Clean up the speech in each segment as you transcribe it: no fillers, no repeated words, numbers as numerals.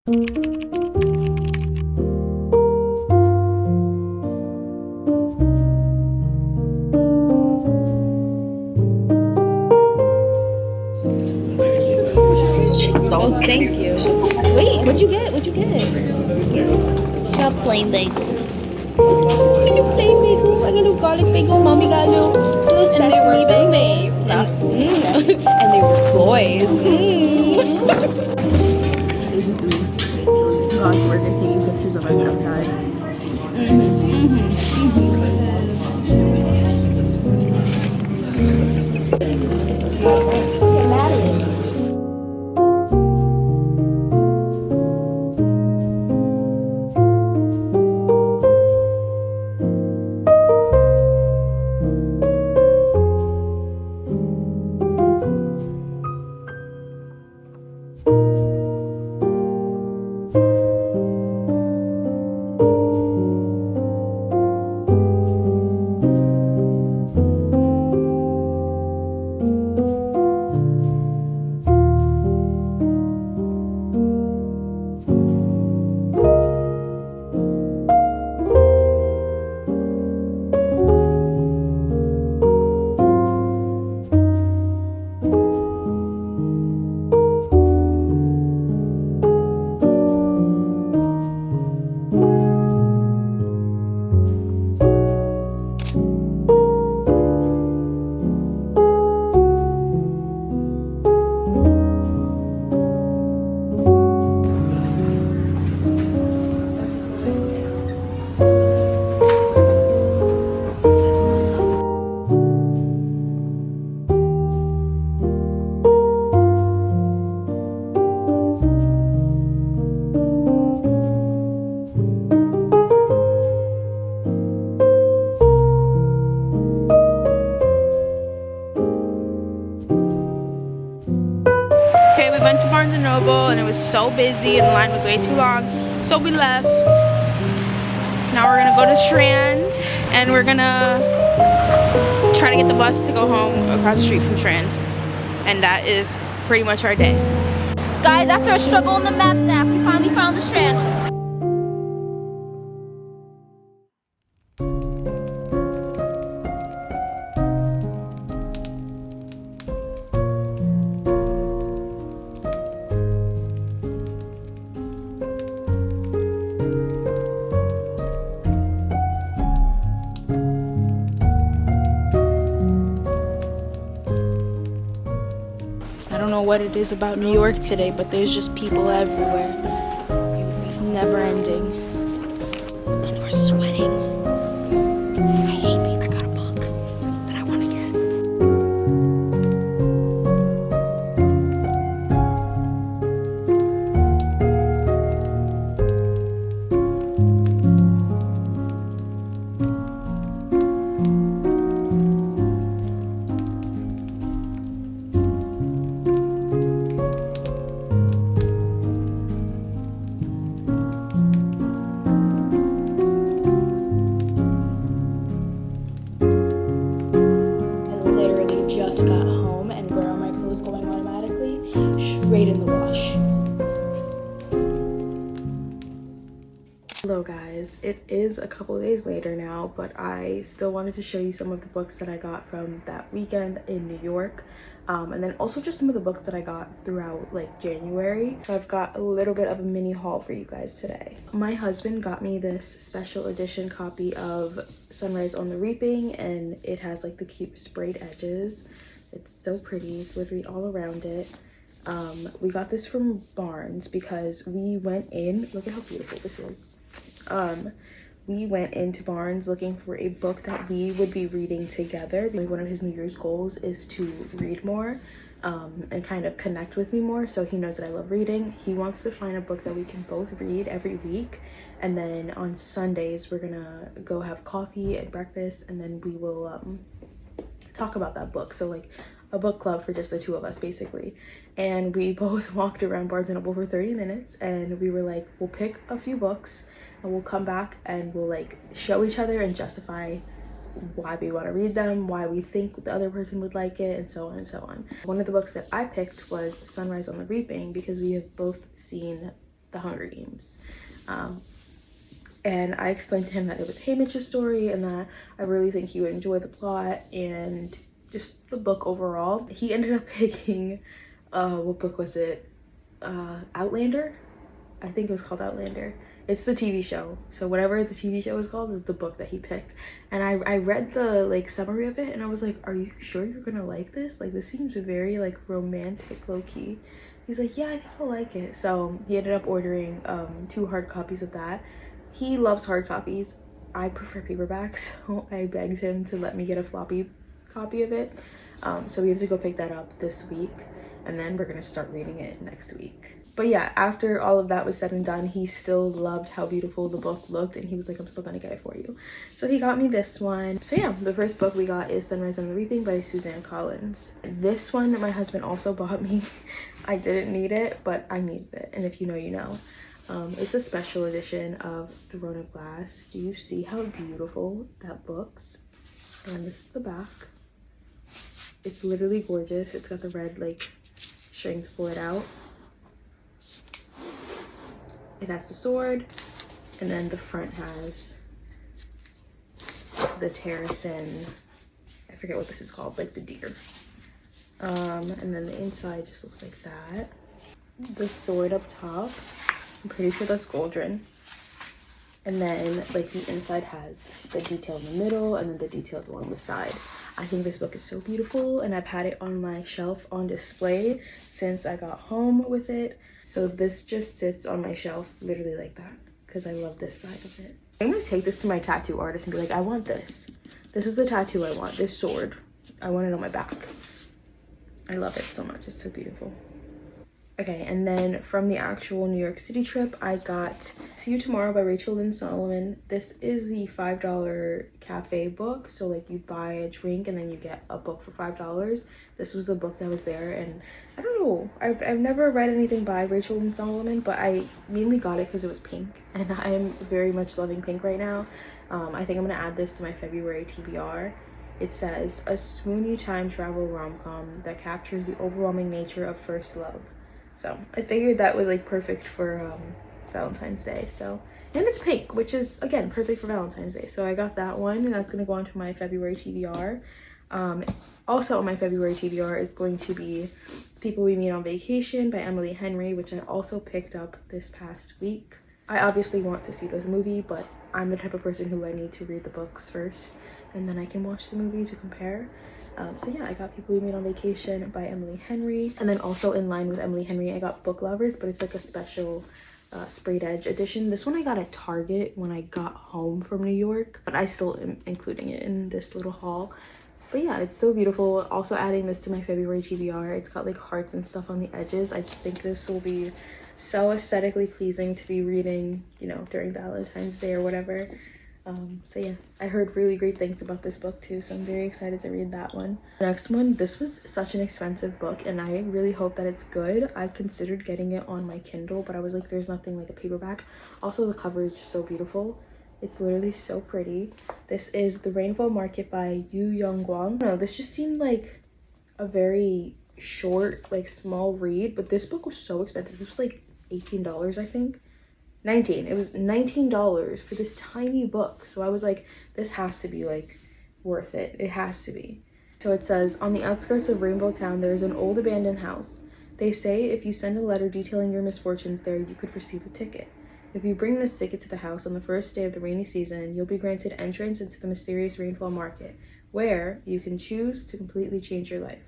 Oh, thank you. Wait, what'd you get? What'd you get? It's a plain bagel. Plain bagel. I got a garlic bagel. Mommy got a little And they were bagel. roommates. And they were boys. Stage is doing God's work and taking pictures of us outside. Get mad at it. Okay, we went to Barnes & Noble and it was so busy and the line was way too long, so we left. Now we're gonna go to Strand and we're gonna try to get the bus to go home across the street from Strand. And that is pretty much our day. Guys, after a struggle on the Maps app, we finally found the Strand. I don't know what it is about New York today, but there's just people everywhere. It's never ending. And we're sweating. I hate me. I got a book that I want to get. Just got home and where are my clothes going automatically? Straight in the wash. Hello guys, it is a couple of days later now, but I still wanted to show you some of the books that I got from that weekend in New York. And then also just some of the books that I got throughout like January. So I've got a little bit of a mini haul for you guys today. My husband got me this special edition copy of Sunrise on the Reaping, and it has like the cute sprayed edges. It's so pretty. It's literally all around it. We got this from Barnes because we went in, look at how beautiful this is. We went into Barnes looking for a book that we would be reading together. One of his New Year's goals is to read more and kind of connect with me more, so he knows that I love reading. He wants to find a book that we can both read every week, and then on Sundays we're gonna go have coffee and breakfast, and then we will talk about that book. So like a book club for just the two of us basically. And we both walked around Barnes & Noble for 30 minutes and we were like, we'll pick a few books and we'll come back and we'll like show each other and justify why we want to read them, why we think the other person would like it, and so on and so on. One of the books that I picked was Sunrise on the Reaping because we have both seen The Hunger Games. And I explained to him that it was Haymitch's story and that I really think he would enjoy the plot and just the book overall. He ended up picking, what book was it? Outlander? I think it was called Outlander. It's the TV show. So whatever the TV show is called is the book that he picked. And I read the like summary of it and I was like, are you sure you're gonna like this? Like this seems very like romantic, low-key. He's like, yeah, I think I'll like it. So he ended up ordering 2 hard copies of that. He loves hard copies. I prefer paperbacks, so I begged him to let me get a floppy copy of it. So we have to go pick that up this week and then we're gonna start reading it next week. But yeah, after all of that was said and done, he still loved how beautiful the book looked and he was like, I'm still gonna get it for you. So he got me this one. So yeah, the first book we got is Sunrise on the Reaping by Suzanne Collins. This one my husband also bought me. I didn't need it, but I needed it, and if you know, you know. It's a special edition of Throne of Glass. Do you see how beautiful that looks? And this is the back. It's literally gorgeous. It's got the red like string to pull it out. It has the sword, and then the front has the terracin, I forget what this is called, like the deer. And then the inside just looks like that. The sword up top, I'm pretty sure that's Goldrin. And then like the inside has the detail in the middle and then the details along the side. I think this book is so beautiful and I've had it on my shelf on display since I got home with it. So this just sits on my shelf literally like that because I love this side of it. I'm gonna take this to my tattoo artist and be like, I want this. This is the tattoo I want, this sword. I want it on my back. I love it so much, it's so beautiful. Okay, and then from the actual New York City trip, I got See You Tomorrow by Rachel Lynn Solomon. This is the $5 cafe book. So like you buy a drink and then you get a book for $5. This was the book that was there, and I don't know, I've never read anything by Rachel Lynn Solomon, but I mainly got it because it was pink, and I am very much loving pink right now. I think I'm gonna add this to my February TBR. It says, a swoony time travel rom-com that captures the overwhelming nature of first love. So I figured that was like perfect for Valentine's Day. So, and it's pink, which is again perfect for Valentine's Day. So I got that one, and that's gonna go onto my February TBR. Also on my February TBR is going to be People We Meet on Vacation by Emily Henry, which I also picked up this past week. I obviously want to see the movie, but I'm the type of person who I need to read the books first and then I can watch the movie to compare. So yeah, I got People We Meet on Vacation by Emily Henry. And then also in line with Emily Henry, I got Book Lovers, but it's like a special sprayed edge edition. This one I got at Target when I got home from New York, but I still am including it in this little haul. But yeah, it's so beautiful. Also adding this to my February TBR. It's got like hearts and stuff on the edges. I just think this will be so aesthetically pleasing to be reading, you know, during Valentine's Day or whatever. So yeah, I heard really great things about this book too, so I'm very excited to read that one. The next one, this was such an expensive book and I really hope that it's good. I considered getting it on my Kindle, but I was like, there's nothing like a paperback. Also, the cover is just so beautiful. It's literally so pretty. This is The Rainfall Market by Yu Young Guang. No, this just seemed like a very short, like small read, but this book was so expensive. It was like $18, I think. 19. It was $19 for this tiny book. So I was like, this has to be like worth it. It has to be. So it says, on the outskirts of Rainbow Town, there is an old abandoned house. They say if you send a letter detailing your misfortunes there, you could receive a ticket. If you bring this ticket to the house on the first day of the rainy season, you'll be granted entrance into the mysterious Rainfall Market, where you can choose to completely change your life.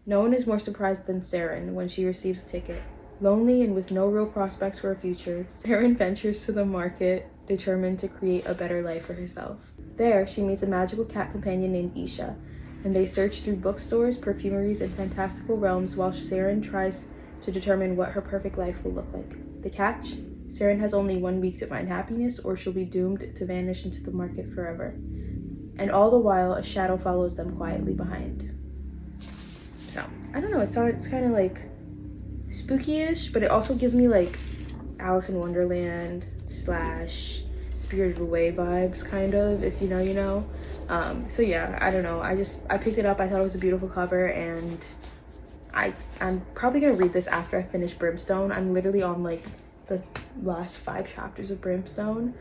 No one is more surprised than Saren when she receives a ticket. Lonely and with no real prospects for a future, Saren ventures to the market, determined to create a better life for herself. There, she meets a magical cat companion named Isha, and they search through bookstores, perfumeries, and fantastical realms while Saren tries to determine what her perfect life will look like. The catch? Saren has only 1 week to find happiness, or she'll be doomed to vanish into the market forever. And all the while, a shadow follows them quietly behind. So, I don't know, it's kind of like spooky-ish, but it also gives me like Alice in Wonderland / Spirited Away vibes, kind of, if you know, you know. So yeah, I don't know, I picked it up. I thought it was a beautiful cover, and I'm probably gonna read this after I finish Brimstone. I'm literally on like the last 5 chapters of Brimstone.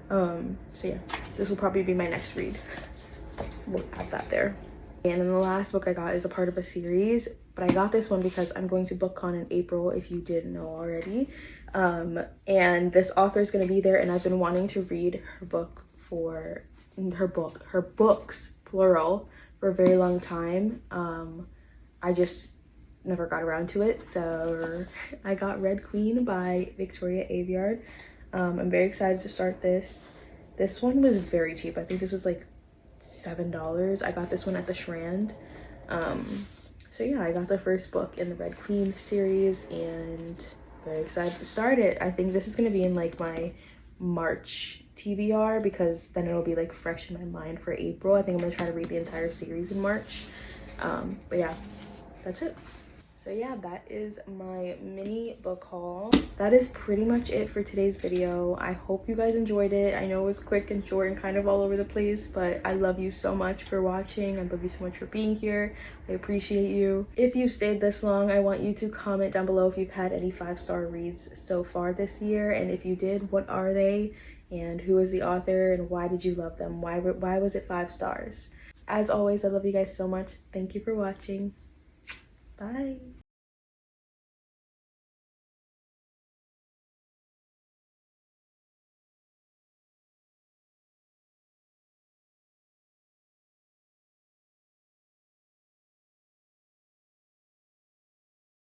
So yeah, this will probably be my next read. We'll add that there. And then the last book I got is a part of a series, but I got this one because I'm going to BookCon in April, if you didn't know already. And this author is going to be there, and I've been wanting to read her books, plural, for a very long time. I just never got around to it, so I got Red Queen by Victoria Aveyard. I'm very excited to start this. This one was very cheap. I think this was like $7. I got this one at the Strand. So yeah, I got the first book in the Red Queen series and very excited to start it. I think this is going to be in like my March TBR because then it'll be like fresh in my mind for April. I think I'm going to try to read the entire series in March. But yeah, that's it. So yeah, that is my mini book haul. That is pretty much it for today's video. I hope you guys enjoyed it. I know it was quick and short and kind of all over the place, but I love you so much for watching. I love you so much for being here. I appreciate you. If you stayed this long, I want you to comment down below if you've had any 5-star reads so far this year, and if you did, what are they, and who is the author, and why did you love them? Why was it 5 stars? As always, I love you guys so much. Thank you for watching. Bye.